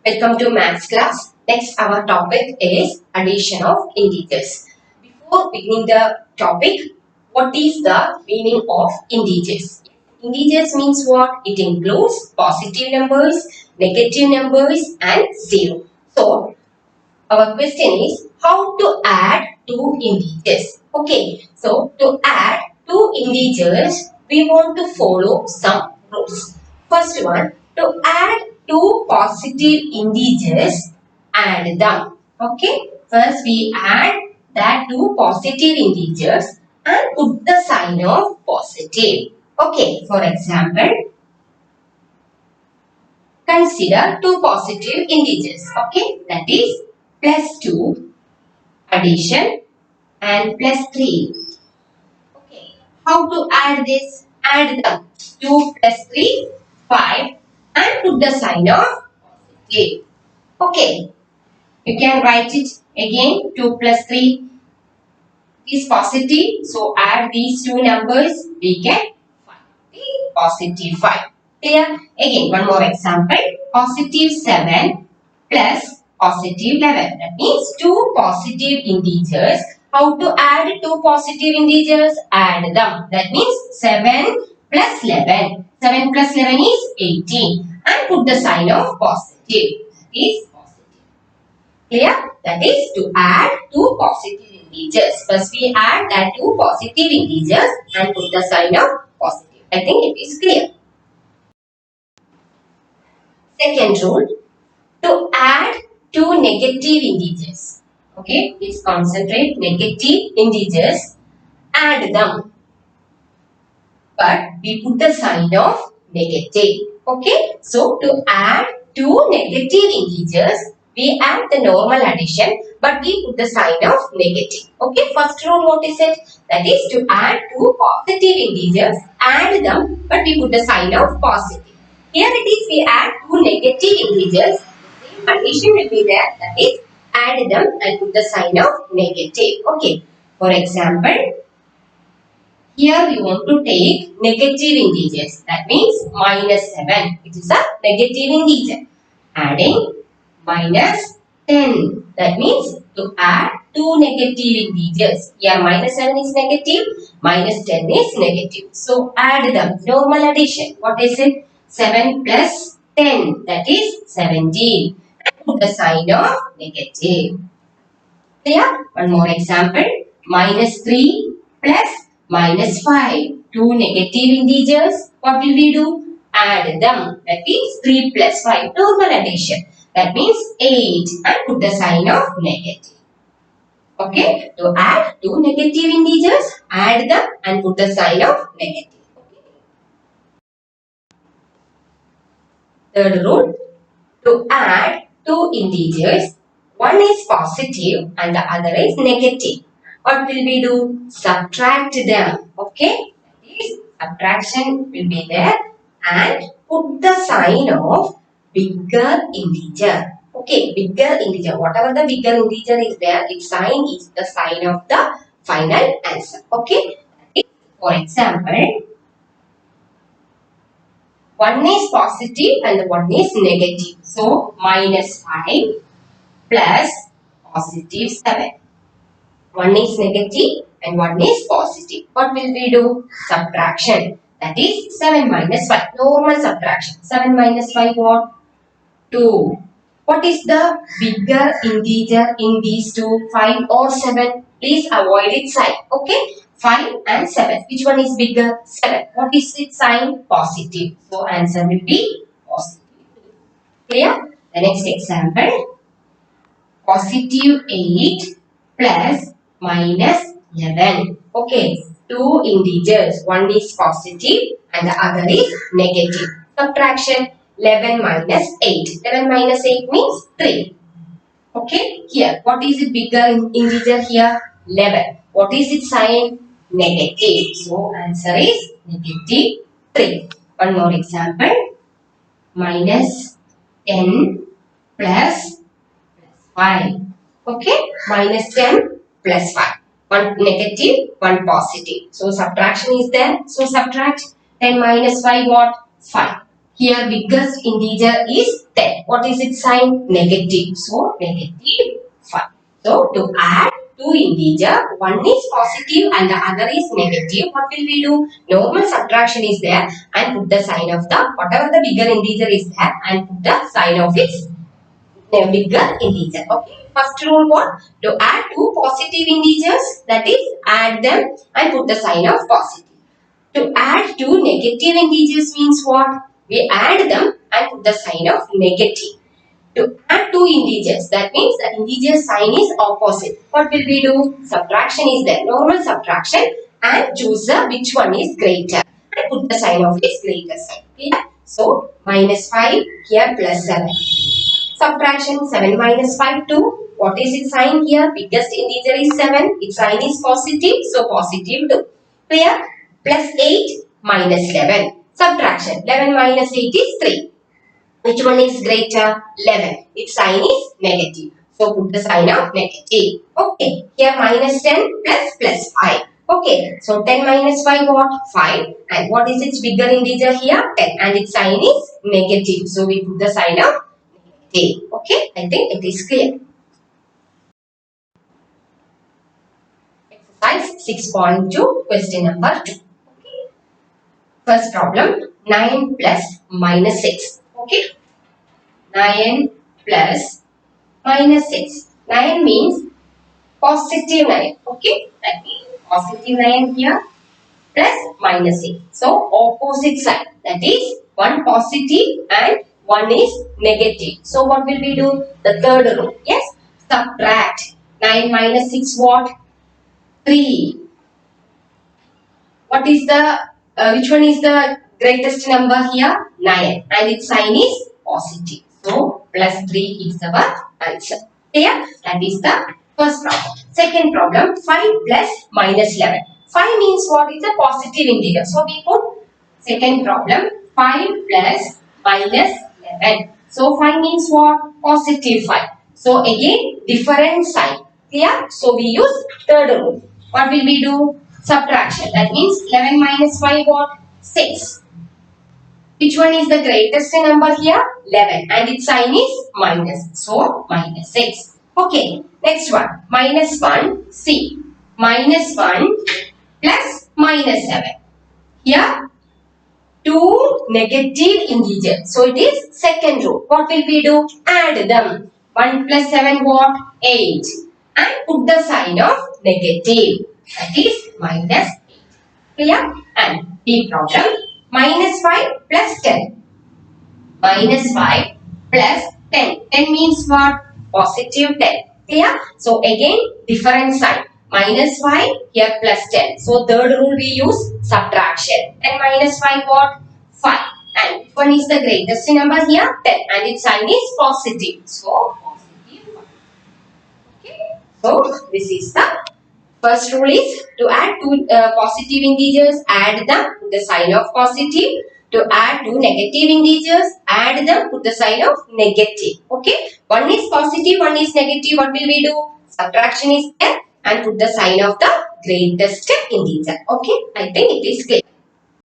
Welcome to maths class. Next, our topic is addition of integers. Before beginning the topic, what is the meaning of integers? Integers means what? It includes positive numbers, negative numbers and zero. So, our question is how to add two integers. Okay, so to add two integers, we want to follow some rules. First one, to add two positive integers, add them. Okay, first we add that two positive integers and put the sign of positive. Okay, for example, consider two positive integers. Okay, that is plus 2 addition and plus 3. Okay, how to add this? Add them. 2 plus 3, 5 and put the sign of positive. Okay, you can write it again. 2 plus 3 is positive. So add these two numbers. We get 5. Positive 5. Clear? Again, one more example. Positive 7 plus positive 11. That means two positive integers. How to add two positive integers? Add them. That means 7 plus 11. 7 plus 11 is 18. And put the sign of positive. That is positive. Clear? That is to add two positive integers. First we add that two positive integers and put the sign of positive. I think it is clear. Second rule, to add two negative integers. Okay, please concentrate. Negative integers, add them. But we put the sign of negative. Okay, so to add two negative integers, we add the normal addition, but we put the sign of negative. Okay, first rule, what is it? That is to add two positive integers, add them, but we put the sign of positive. Here it is, we add two negative integers, the same addition will be there, that is, add them and put the sign of negative. Okay, for example, here we want to take negative integers, that means minus 7, it is a negative integer. Adding minus 10, that means to add two negative integers. Here minus 7 is negative, minus 10 is negative. So add them, normal addition. What is it? 7 plus 10, that is 17. And put the sign of negative. Clear? One more example. Minus 3 plus minus 5. Two negative integers. What will we do? Add them. That is 3 plus 5. Normal addition. That means 8. And put the sign of negative. Okay. To add two negative integers, add them and put the sign of negative. Third rule, to add two integers, one is positive and the other is negative. What will we do? Subtract them. Okay? That is, subtraction will be there and put the sign of bigger integer. Okay, bigger integer. Whatever the bigger integer is there, its sign is the sign of the final answer. Okay? For example, one is positive and one is negative. So, minus 5 plus positive 7. One is negative and one is positive. What will we do? Subtraction. That is 7 minus 5. Normal subtraction. 7 minus 5 what? 2. What is the bigger integer in these two? 5 or 7? Please avoid its sign. Okay? 5 and 7. Which one is bigger? 7. What is its sign? Positive. So, answer will be positive. Clear? The next example. Positive 8 plus minus 11. Okay. Two integers. One is positive and the other is negative. Subtraction. 11 minus 8. 11 minus 8 means 3. Okay. Here. What is the bigger integer here? 11. What is its sign? Negative. So, answer is negative 3. One more example. Minus 10 plus 5. Okay. Minus 10 plus 5. One negative, one positive. So, subtraction is there. So, subtract 10 minus 5 what? 5. Here biggest integer is 10. What is its sign? Negative. So negative 5. So to add two integer, one is positive and the other is negative. What will we do? Normal subtraction is there and put the sign of the whatever the bigger integer is there and put the sign of its bigger integer. Okay. First rule what? To add two positive integers, that is add them and put the sign of positive. To add two negative integers means what? We add them and put the sign of negative. To add two integers, that means the integer sign is opposite. What will we do? Subtraction is there, normal subtraction, and choose which one is greater and put the sign of its greater sign. Clear? So minus 5 here plus 7. Subtraction 7 minus 5 2. What is its sign here? Biggest integer is 7. Its sign is positive. So positive 2. Clear? Plus 8 minus 11. Subtraction 11 minus 8 is 3. Which one is greater? 11. Its sign is negative. So put the sign of negative. Okay. Here minus 10 plus 5. Okay. So 10 minus 5 what? 5. And what is its bigger integer here? 10. And its sign is negative. So we put the sign of negative. Okay. I think it is clear. Exercise 6.2 question number 2. Okay. First problem 9 plus minus 6. Okay. 9 plus minus 6. 9 means positive 9. Okay. That means positive 9 here plus minus 6. So opposite side. That is one positive and one is negative. So what will we do? The third rule. Yes. Subtract 9 minus 6 what? 3. What is the which one is the greatest number here? 9 and its sign is positive. So plus 3 is our answer. Clear? That is the first problem. Second problem 5 plus minus 11. 5 means what is a positive integer. So we put second problem 5 plus minus 11. So 5 means what? Positive 5. So again different sign. Clear? So we use third rule. What will we do? Subtraction. That means 11 minus 5 what? 6. Which one is the greatest number here? 11. And its sign is minus. So minus 6. Okay. Next one. Minus 1. C. Minus 1 plus minus 7. Here two negative integers. So it is second rule. What will we do? Add them. 1 plus 7 what? 8. And put the sign of negative. That is minus 8. Clear? And B problem. Minus 5 plus 10. Minus 5 plus 10. 10 means what? Positive 10. Clear? So again different sign. Minus 5 here plus 10. So third rule we use subtraction. And minus 5 what? 5. And which one is the greatest number here? 10. And its sign is positive. So positive 5. Okay. So this is the first rule is to add two positive integers, add them, put the sign of positive. To add two negative integers, add them, put the sign of negative. Okay. One is positive, one is negative. What will we do? Subtraction is there and put the sign of the greatest integer. Okay. I think it is clear.